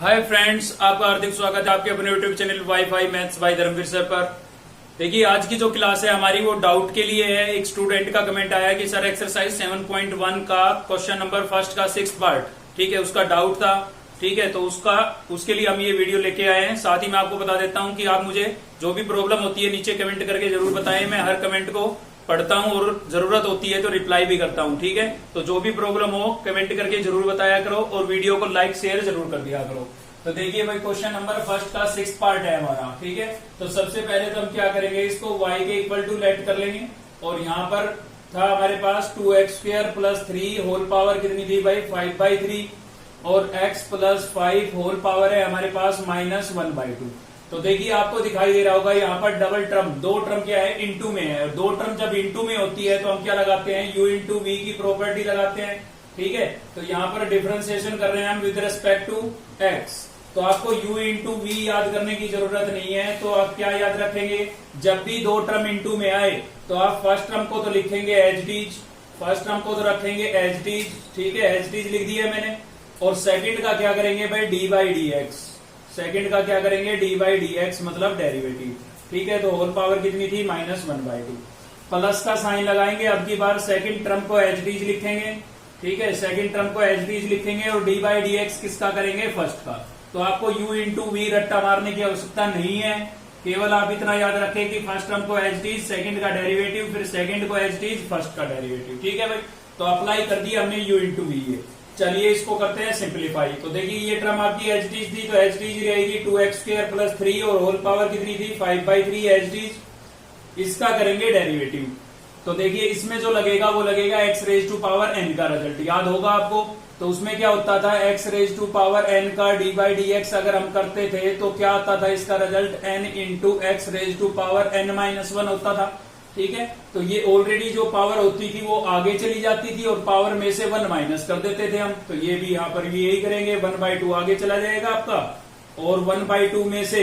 Hi friends, आपका हार्दिक स्वागत है आपके अपने YouTube channel wifi maths by Dharmveer sir पर। देखिए, आज की जो क्लास है हमारी वो डाउट के लिए है। एक स्टूडेंट का कमेंट आया कि सर एक्सरसाइज 7.1 का क्वेश्चन नंबर फर्स्ट का 6th पार्ट, ठीक है, उसका डाउट था। ठीक है, तो उसके लिए हम ये वीडियो लेके आए हैं। साथ ही मैं आपको बता देता हूँ कि आप मुझे जो भी प्रॉब्लम होती है नीचे कमेंट करके जरूर बताएं। मैं हर कमेंट को पढ़ता हूँ और जरूरत होती है तो रिप्लाई भी करता हूँ। ठीक है, तो जो भी प्रॉब्लम हो कमेंट करके जरूर बताया करो और वीडियो को लाइक शेयर जरूर कर दिया करो। तो देखिए भाई, क्वेश्चन नंबर फर्स्ट का 6th पार्ट है हमारा। ठीक है, तो सबसे पहले तो हम क्या करेंगे, इसको y के इक्वल टू लेट कर लेंगे। और यहाँ पर था हमारे पास 2x² प्लस 3 होल पावर कितनी थी भाई, 5/3, और x प्लस 5 होल पावर है हमारे पास -1/2। तो देखिए, आपको दिखाई दे रहा होगा यहाँ पर डबल टर्म, दो टर्म क्या है, इनटू में है। और दो टर्म जब इनटू में होती है तो हम क्या लगाते हैं, u इंटू वी की प्रॉपर्टी लगाते हैं। ठीक है, तो यहाँ पर डिफरेंशिएशन कर रहे हैं हम विद रेस्पेक्ट टू x। तो आपको u इंटू वी याद करने की जरूरत नहीं है। तो आप क्या याद रखेंगे, जब भी दो टर्म इंटू में आए तो आप फर्स्ट टर्म को तो लिखेंगे एज डीज, फर्स्ट टर्म को तो रखेंगे एज डीज। ठीक है, एज डीज लिख दिया मैंने। और सेकंड का क्या करेंगे भाई, D by d x. Second का क्या करेंगे, डी बाई डी एक्स मतलब डेरिवेटिव। ठीक है, तो होल पावर कितनी थी, -1/2। प्लस का साइन लगाएंगे। अब की बार सेकंड टर्म को एच डीज लिखेंगे। ठीक है, सेकंड टर्म को एच डीज लिखेंगे और डी बाई डी एक्स किसका करेंगे, फर्स्ट का। तो आपको u इंटू वी रट्टा मारने की आवश्यकता नहीं है। केवल आप इतना याद रखें कि फर्स्ट टर्म को एच डीज, सेकंड का डेरिवेटिव, फिर सेकंड को एच डीज, फर्स्ट का डेरिवेटिव। ठीक है भाई, तो अप्लाई कर दिया हमने u इंटू वी। चलिए इसको करते हैं सिंप्लीफाई। तो देखिए, ये टर्म आपकी एच डीज थी तो एच डीज रहेगी 2x² प्लस 3 और होल पावर कितनी थी, 5/3 एच डीज। इसका करेंगे डेरिवेटिव। तो देखिए, इसमें जो लगेगा वो लगेगा x raise to power n का रिजल्ट, याद होगा आपको। तो उसमें क्या होता था, x raise to power n का डी बाई डी एक्स अगर हम करते थे तो क्या आता था इसका result, n into x raise to power n-1 होता था। ठीक है, तो ये ऑलरेडी जो पावर होती थी वो आगे चली जाती थी और पावर में से 1 माइनस कर देते थे हम। तो ये भी यहाँ पर भी यही करेंगे, 1/2 आगे चला जाएगा आपका और 1/2 में से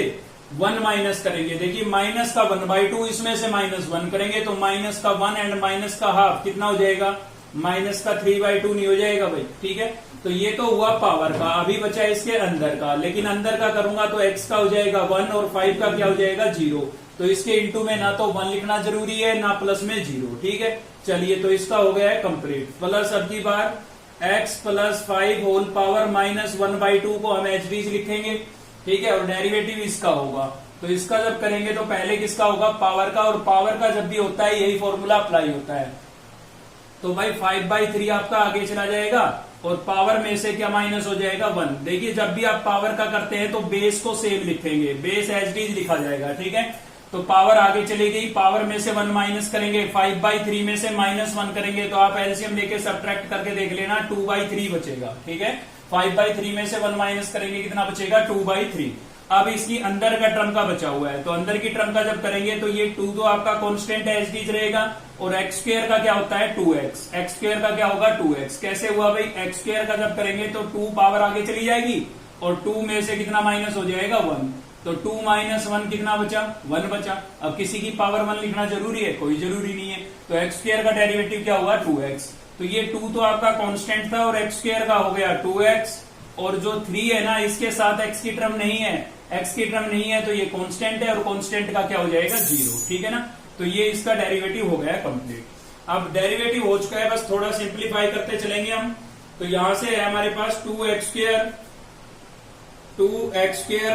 1 माइनस करेंगे। देखिए, माइनस का 1/2 इसमें से -1 करेंगे तो माइनस का 1 एंड माइनस का हाफ कितना हो जाएगा, माइनस का 3/2 नहीं हो जाएगा भाई। ठीक है, तो ये तो हुआ पावर का। अभी बचा इसके अंदर का, लेकिन अंदर का करूंगा तो x का हो जाएगा 1 और 5 का क्या हो जाएगा 0। तो इसके इंटू में ना तो 1 लिखना जरूरी है ना प्लस में 0। ठीक है, चलिए तो इसका हो गया है कंप्लीट। प्लस अब की बार x प्लस 5 होल पावर -1/2 को हम एच डीज लिखेंगे। ठीक है, और डेरिवेटिव इसका होगा। तो इसका जब करेंगे तो पहले किसका होगा, पावर का। और पावर का जब भी होता है यही फॉर्मूला अप्लाई होता है। तो भाई 5/3 आपका आगे चला जाएगा और पावर में से क्या माइनस हो जाएगा 1। देखिए, जब भी आप पावर का करते हैं तो बेस को सेम लिखेंगे, बेस एच डीज लिखा जाएगा। ठीक है, तो पावर आगे चली गई, पावर में से 1 माइनस करेंगे, 5/3 में से -1 करेंगे तो आप एलसीएम लेके सब्ट्रैक्ट करके देख लेना, 2/3 बचेगा। ठीक है, 5/3 में से 1 माइनस करेंगे, कितना बचेगा, 2/3। अब इसकी अंदर का टर्म का बचा हुआ है, तो अंदर की टर्म का जब करेंगे तो ये 2 तो आपका कांस्टेंट एच डीज रहेगा और x² का क्या होता है 2x, x² का क्या होगा 2x। कैसे हुआ भाई, x² का जब करेंगे तो 2 पावर आगे चली जाएगी और 2 में से कितना माइनस हो जाएगा 1। तो 2 - 1 कितना बचा, 1 बचा। अब किसी की पावर 1 लिखना जरूरी है, कोई जरूरी नहीं है। तो x² का डेरिवेटिव क्या हुआ 2x। तो ये 2 तो आपका कांस्टेंट था और x² का हो गया 2x। और जो 3 है ना, इसके साथ x की टर्म नहीं है, x की टर्म नहीं है तो ये कांस्टेंट है और कांस्टेंट का क्या हो जाएगा 0। ठीक है ना, तो ये इसका डेरिवेटिव हो गया कंप्लीट। अब डेरिवेटिव हो चुका है, बस थोड़ा सिंप्लीफाई करते चलेंगे हम। तो यहां से है हमारे पास 2x²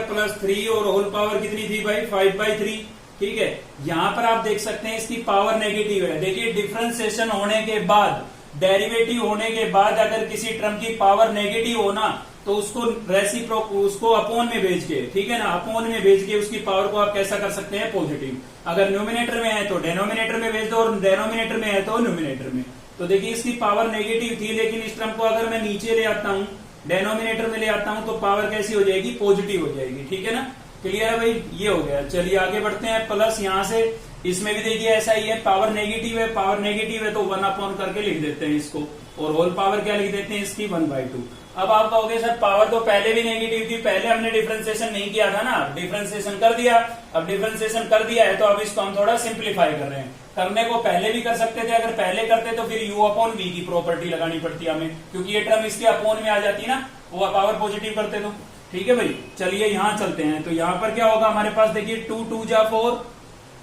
प्लस 3 और होल पावर कितनी थी भाई 5/3। ठीक है, यहां पर आप देख सकते हैं इसकी पावर नेगेटिव है। देखिए, डिफरेंशिएशन होने के बाद, डेरिवेटिव होने के बाद अगर किसी टर्म की पावर नेगेटिव हो ना तो उसको अपॉन में भेज के, ठीक है ना, अपॉन में भेज के उसकी पावर को आप कैसा कर सकते हैं, पॉजिटिव। अगर न्यूमिनेटर में है तो डेनोमिनेटर में भेज दो और डेनोमिनेटर में है तो न्यूमिनेटर में। तो देखिए, इसकी पावर नेगेटिव थी, लेकिन इस टर्म को अगर मैं नीचे ले आता हूं, डेनोमिनेटर में ले आता हूं तो पावर कैसी हो जाएगी, पॉजिटिव हो जाएगी। ठीक है ना, क्लियर है भाई, ये हो गया। चलिए आगे बढ़ते हैं। प्लस यहां से इसमें भी देखिए ऐसा ही है, पावर नेगेटिव है, पावर नेगेटिव है तो 1 अपॉन करके लिख देते हैं इसको, और होल पावर क्या लिख देते हैं इसकी 1/2। अब आप कहोगे सर पावर तो पहले भी नेगेटिव थी, पहले हमने डिफरेंशिएशन नहीं किया था ना, डिफरेंशिएशन कर दिया। अब डिफरेंशिएशन कर दिया है तो अब इसको हम थोड़ा सिंप्लीफाई कर रहे हैं। करने को पहले भी कर सकते थे, अगर पहले करते तो फिर u अपॉन v की प्रॉपर्टी लगानी पड़ती हमें, क्योंकि ये टर्म इसके अपॉन में आ जाती ना, वो पावर पॉजिटिव करते तो। ठीक है भाई, चलिए यहाँ चलते हैं। तो यहाँ पर क्या होगा हमारे पास, देखिए 2 2 जा 4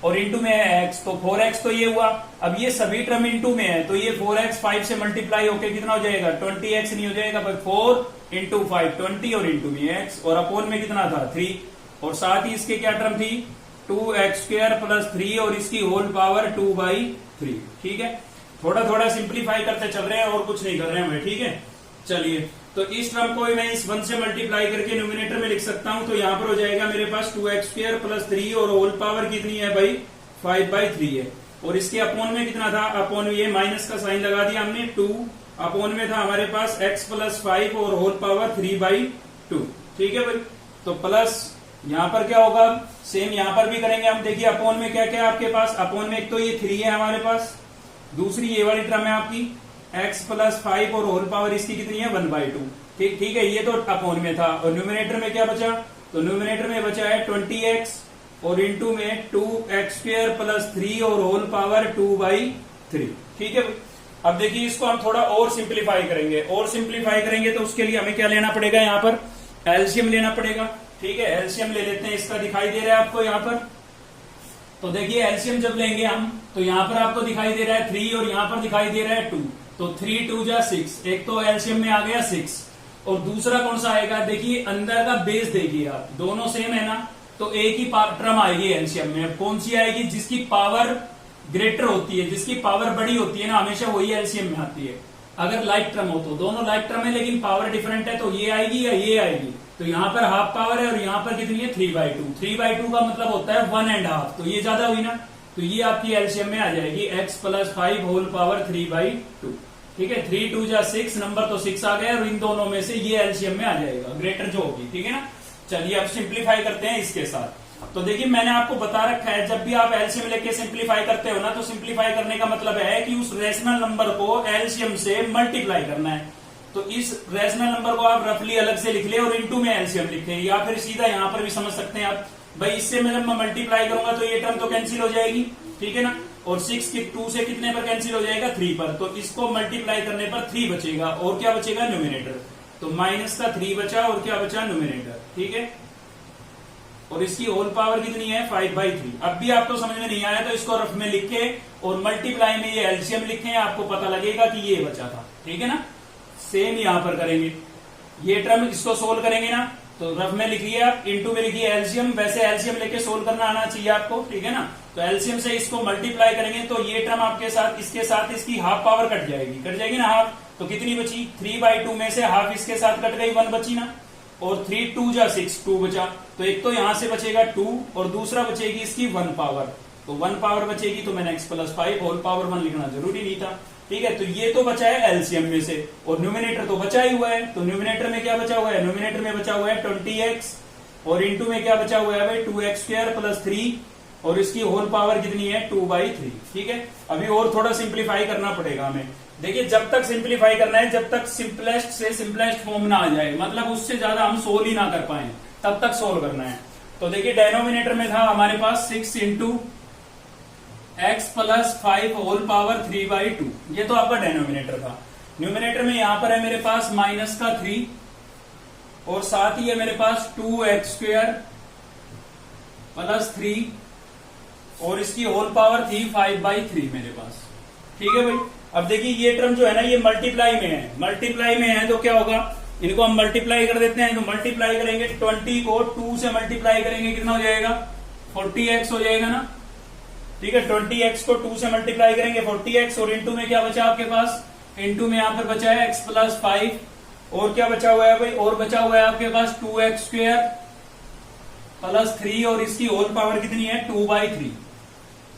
और इंटू में है x, तो 4x तो ये हुआ। अब ये सभी टर्म इंटू में है, तो ये 4x 5 से मल्टीप्लाई होके कितना हो जाएगा, 20x नहीं हो जाएगा भाई, 4 इंटू 5 20 और इंटू में x, और अपोन में कितना था 3, और साथ ही इसके क्या टर्म थी 2x² प्लस 3 और इसकी होल पावर 2/3। ठीक है, थोड़ा थोड़ा सिंप्लीफाई करते चल रहे हैं और कुछ नहीं कर रहे हैं भाई। ठीक है, चलिए तो इस टर्म को मैं इस 1 से मल्टीप्लाई करके न्यूमिनेटर में लिख सकता हूं, तो यहां पर हो जाएगा मेरे पास 2x² प्लस 3 और होल पावर कितनी है भाई 5/3 है, और इसके अपोन में कितना था, अपोन ये माइनस का साइन लगा दिया हमने, 2 अपोन में था हमारे पास x प्लस 5 और होल पावर 3/2। ठीक है भाई, तो प्लस यहां पर क्या होगा, सेम यहां पर भी करेंगे हम। देखिए अपोन में क्या क्या है आपके पास, अपोन में एक तो ये 3 है हमारे पास, दूसरी ये वाली टर्म है आपकी x प्लस 5 और होल पावर इसकी कितनी है 1/2। ठीक है, ये तो अपोन में था, और न्यूमिनेटर में क्या बचा, तो न्यूमिनेटर में बचा है 20x और इंटू में 2x² प्लस 3 और होल पावर 2/3। ठीक है, अब देखिए इसको हम थोड़ा और सिंप्लीफाई करेंगे, और सिंप्लीफाई करेंगे तो उसके लिए हमें क्या लेना पड़ेगा, यहाँ पर एलसीएम लेना पड़ेगा। ठीक है, एलसीएम ले लेते हैं, इसका दिखाई दे रहा है आपको यहाँ पर, तो देखिए एलसीएम जब लेंगे हम, तो यहाँ पर आपको दिखाई दे रहा है 3 और यहाँ पर दिखाई दे रहा है 2, तो 3 2 जा 6, एक तो एलसीएम में आ गया 6, और दूसरा कौन सा आएगा, देखिए अंदर का बेस देखिए आप, दोनों सेम है ना, तो एक ही टर्म आएगी एलसीएम में। कौन सी आएगी, जिसकी पावर ग्रेटर होती है, जिसकी पावर बड़ी होती है ना, हमेशा वही एलसीएम में आती है। अगर लाइक टर्म हो तो दोनों लाइक टर्म है लेकिन पावर डिफरेंट है, तो ये आएगी या ये आएगी, तो यहाँ पर हाफ पावर है और यहाँ पर कितनी है 3/2। 3/2 का मतलब होता है 1.5, तो ये ज्यादा हुई ना, तो ये आपकी एलसीएम में आ जाएगी x प्लस 5 होल पावर 3/2। ठीक है, 3 2 जा 6, नंबर तो 6 आ गया, और इन दोनों में से ये एलसीएम में आ जाएगा ग्रेटर जो होगी। ठीक है ना, चलिए अब सिंप्लीफाई करते हैं इसके साथ। तो देखिए मैंने आपको बता रखा है, जब भी आप एलसीएम लेके सिंप्लीफाई करते हो ना, तो सिंप्लीफाई करने का मतलब है कि उस रेशनल नंबर को एलसीएम से मल्टीप्लाई करना है। तो इस रेशनल नंबर को आप रफली अलग से लिख ले और इंटू में एलसीएम लिखें, या फिर सीधा यहां पर भी समझ सकते हैं आप भाई, इससे मैं जब मैं मल्टीप्लाई करूंगा तो ये टर्म तो कैंसिल हो जाएगी। ठीक है ना, और 6 की 2 से कितने पर कैंसिल हो जाएगा 3 पर, तो इसको मल्टीप्लाई करने पर 3 बचेगा, और क्या बचेगा न्यूमिनेटर, तो माइनस का 3 बचा और क्या बचा न्यूमिनेटर। ठीक है, और इसकी होल पावर कितनी है 5/3। अब भी आपको समझ में नहीं आया तो इसको रफ में लिख के और मल्टीप्लाई में ये एलसीएम लिखें, आपको पता लगेगा कि ये बचा था। ठीक है ना, सेम यहां पर करेंगे, ये टर्म इसको सोल्व करेंगे ना, तो रफ में लिखिए आप, इंटू में लिखिए एलसीएम, वैसे एलसीएम लेके सोल्व करना आना चाहिए आपको। ठीक है ना, तो एलसीएम से इसको मल्टीप्लाई करेंगे तो ये टर्म आपके साथ इसके साथ इसकी हाफ पावर कट जाएगी ना हाफ, तो कितनी बची 3/2 में से हाफ इसके साथ कट गई, 1 बची ना, और 3 2 जा 6, 2 बचा, तो एक तो यहां से बचेगा 2 और दूसरा बचेगी इसकी 1 पावर, तो 1 पावर बचेगी, तो मैंने x प्लस 5 होल पावर 1 लिखना जरूरी नहीं था। ठीक है, तो ये तो बचा है एलसीएम में से, और न्यूमिनेटर तो बचा ही हुआ है, तो न्यूमिनेटर में क्या बचा हुआ है, न्यूमिनेटर में बचा हुआ है 20x, और इंटू में क्या बचा हुआ है भाई 2x² प्लस 3, और इसकी होल पावर कितनी है 2/3। ठीक है, अभी और थोड़ा सिंप्लीफाई करना पड़ेगा हमें। देखिए जब तक सिंप्लीफाई करना है, जब तक सिंपलेस्ट से सिंपलेस्ट फॉर्म ना आ जाए, मतलब उससे ज्यादा हम सोल्व ही ना कर पाए, तब तक सोल्व करना है। तो देखिए डेनोमिनेटर में था हमारे पास 6 into x plus 5 whole power 3/2, ये तो आपका डेनोमिनेटर था। न्यूमिनेटर में यहां पर है मेरे पास माइनस का 3, और साथ ही है मेरे पास 2x² प्लस 3, और इसकी होल पावर थी 5/3 मेरे पास। ठीक है भाई, अब देखिए ये टर्म जो है ना, ये मल्टीप्लाई में है, मल्टीप्लाई में है तो क्या होगा, इनको हम मल्टीप्लाई कर देते हैं, तो मल्टीप्लाई करेंगे 20 को 2 से मल्टीप्लाई करेंगे, कितना हो जाएगा 40x हो जाएगा ना। ठीक है, 20x को 2 से मल्टीप्लाई करेंगे 40x, और इंटू में क्या बचा आपके पास, इंटू में यहां पर बचा है x प्लस 5, और क्या बचा हुआ है भाई, और बचा हुआ है आपके पास 2x² प्लस 3, और इसकी होल पावर कितनी है 2/3।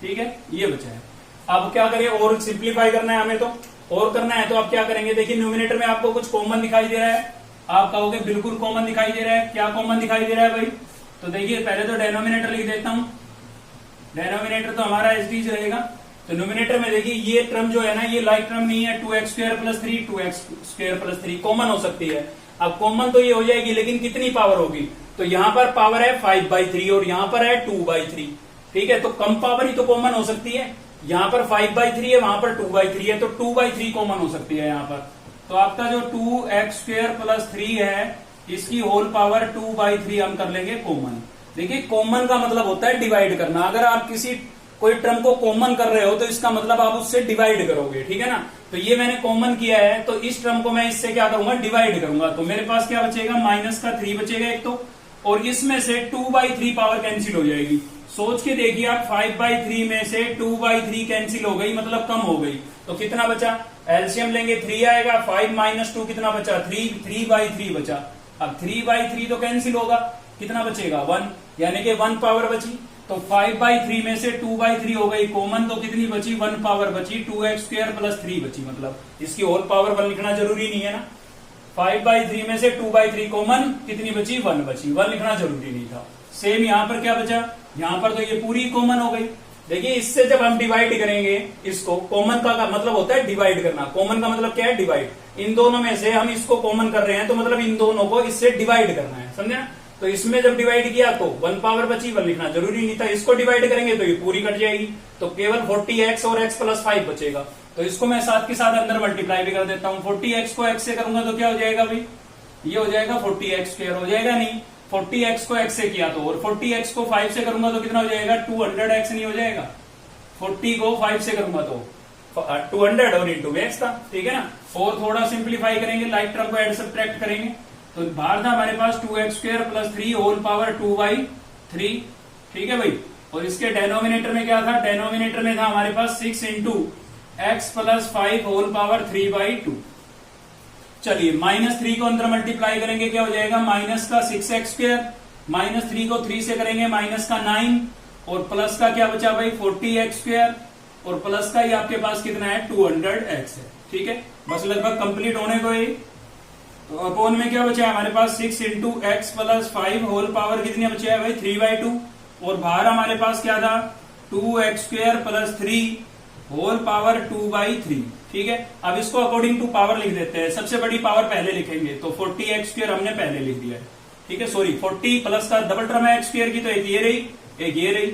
ठीक है, ये बचा है। अब क्या करें, और सिंप्लीफाई करना है हमें, तो और करना है, तो आप क्या करेंगे, देखिए न्यूमिनेटर में आपको कुछ कॉमन दिखाई दे रहा है, आप कहोगे बिल्कुल कॉमन दिखाई दे रहा है, क्या कॉमन दिखाई दे रहा है भाई, तो देखिए पहले तो डेनोमिनेटर लिख देता हूं, डेनोमिनेटर तो हमारा एच रहेगा। तो न्यूमिनेटर में देखिए ये टर्म जो है ना, ये लाइक टर्म नहीं है, 2x² plus 3 2x² plus 3 common हो सकती है। अब कॉमन तो ये हो जाएगी, लेकिन कितनी पावर होगी, तो यहां पर पावर है 5/3 और यहां पर है 2/3। ठीक है, तो कम पावर ही तो कॉमन हो सकती है, यहां पर 5/3 है, वहां पर 2/3 है, तो 2/3 कॉमन हो सकती है यहां पर। तो आपका जो 2x² प्लस 3 है, इसकी होल पावर 2/3 हम कर लेंगे कॉमन। देखिए कॉमन का मतलब होता है डिवाइड करना। अगर आप किसी कोई टर्म को कॉमन कर रहे हो तो इसका मतलब आप उससे डिवाइड करोगे, ठीक है ना। तो ये मैंने कॉमन किया है, तो इस टर्म को मैं इससे क्या करूंगा, डिवाइड करूंगा। तो मेरे पास क्या बचेगा, -3 बचेगा एक तो, और इसमें से 2/3 पावर कैंसिल हो जाएगी। सोच के देखिए आप, 5/3 में से 2/3 कैंसिल हो गई, मतलब कम हो गई। तो कितना बचा, एलसीएम लेंगे 3 आएगा, 5 - 2 कितना बचा, 3/3 बचा। अब 3/3 तो कैंसिल होगा, कितना बचेगा 1, यानी कि 1 पावर बची। तो 5/3 में से 2/3 हो गई कॉमन, तो कितनी बची, 1 पावर बची, 2x² + 3 बची। मतलब इसकी होल पावर 1 लिखना जरूरी नहीं है ना। 5/3 में से 2/3 कॉमन, कितनी बची, 1 बची, 1 लिखना जरूरी नहीं था। सेम यहाँ पर क्या बचा, यहाँ पर तो ये पूरी कॉमन हो गई। देखिए इससे जब हम डिवाइड करेंगे इसको, कॉमन का मतलब होता है डिवाइड करना। कॉमन का मतलब क्या है, डिवाइड। इन दोनों में से हम इसको कॉमन कर रहे हैं, तो मतलब इन दोनों को इससे डिवाइड करना है, समझे। तो इसमें जब डिवाइड किया तो 1 पावर बची, 1 लिखना जरूरी नहीं था। इसको डिवाइड करेंगे तो ये पूरी कट जाएगी, तो केवल 40x और x + 5 बचेगा। तो इसको मैं साथ के साथ अंदर मल्टीप्लाई भी कर देता हूँ। 40x को x से करूंगा तो क्या हो जाएगा भाई, ये हो जाएगा 40x² हो जाएगा, नहीं 40x को x से किया तो, और 40x को 5 से करूंगा तो कितना हो जाएगा, 200x नहीं हो जाएगा। 40 को 5 से करूंगा तो 200 और इंटू x था, ठीक है ना। और थोड़ा सिंप्लीफाई करेंगे, लाइक टर्म को एड सब्ट्रैक्ट करेंगे, तो बाहर था हमारे पास 2x² + 3 होल पावर 2/3, ठीक है भाई। और इसके डेनोमिनेटर में क्या था, डेनोमिनेटर में था हमारे पास 6 × x + 5 होल पावर 3/2। चलिए -3 को अंदर मल्टीप्लाई करेंगे, क्या हो जाएगा, -6x², -3 को 3 से करेंगे -9, और प्लस का क्या बचा भाई 40x², और प्लस का ही आपके पास कितना है 200x है, ठीक है। बस लगभग कंप्लीट होने को ही। तो अपोन में क्या बचा है हमारे पास, 6 × x + 5 होल पावर कितनी बची है भाई 3/2, और बाहर हमारे पास क्या था 2x² + 3 होल पावर 2/3, ठीक है। अब इसको अकॉर्डिंग टू पावर लिख देते हैं। सबसे बड़ी पावर पहले लिखेंगे, तो 40x² हमने पहले लिख दिया है, ठीक है। सॉरी 40 प्लस का डबल टर्म है x² की, तो एक ये रही एक ये रही।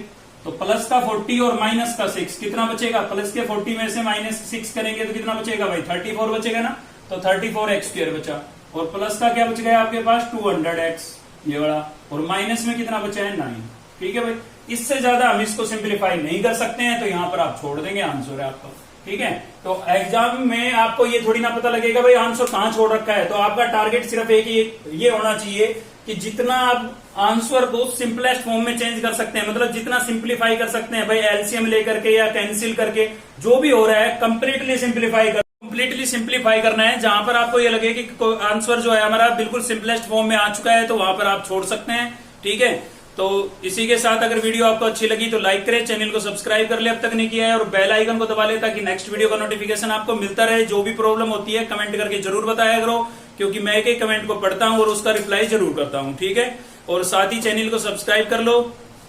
तो प्लस का 40 और माइनस का 6 कितना बचेगा, प्लस के 40 में से -6 करेंगे तो कितना बचेगा भाई 34 बचेगा ना। तो 34x² बचा, और प्लस का क्या बच गया आपके पास 200x ये वाला, और माइनस में कितना बचा है 9, ठीक है भाई। इससे ज्यादा हम इसको सिंप्लीफाई नहीं कर सकते हैं, तो यहां पर आप छोड़ देंगे, आंसर है आपका, ठीक है। तो एग्जाम में आपको ये थोड़ी ना पता लगेगा भाई आंसर कहां छोड़ रखा है। तो आपका टारगेट सिर्फ एक ये होना चाहिए कि जितना आप आंसर को सिंपलेस्ट फॉर्म में चेंज कर सकते हैं, मतलब जितना सिंप्लीफाई कर सकते हैं भाई, एलसीएम लेकर के या कैंसिल करके, जो भी हो रहा है कंप्लीटली सिंप्लीफाई करना है। जहां पर आपको ये लगे कि आंसर जो है हमारा बिल्कुल सिंपलेस्ट फॉर्म में आ चुका है, तो वहां पर आप छोड़ सकते हैं, ठीक है। तो इसी के साथ अगर वीडियो आपको अच्छी लगी तो लाइक करें, चैनल को सब्सक्राइब कर ले अब तक नहीं किया है, और बेल आइकन को दबा ले ताकि नेक्स्ट वीडियो का नोटिफिकेशन आपको मिलता रहे। जो भी प्रॉब्लम होती है कमेंट करके जरूर बताया करो, क्योंकि मैं एक एक कमेंट को पढ़ता हूं और उसका रिप्लाई जरूर करता हूं, ठीक है। और साथ ही चैनल को सब्सक्राइब कर लो,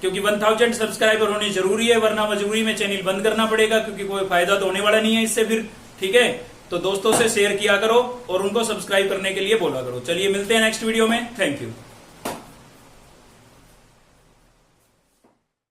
क्योंकि 1000 सब्सक्राइबर होने जरूरी है, वरना मजबूरी में चैनल बंद करना पड़ेगा, क्योंकि कोई फायदा तो होने वाला नहीं है इससे फिर, ठीक है। तो दोस्तों से शेयर किया करो और उनको सब्सक्राइब करने के लिए बोला करो। चलिए मिलते हैं नेक्स्ट वीडियो में, थैंक यू।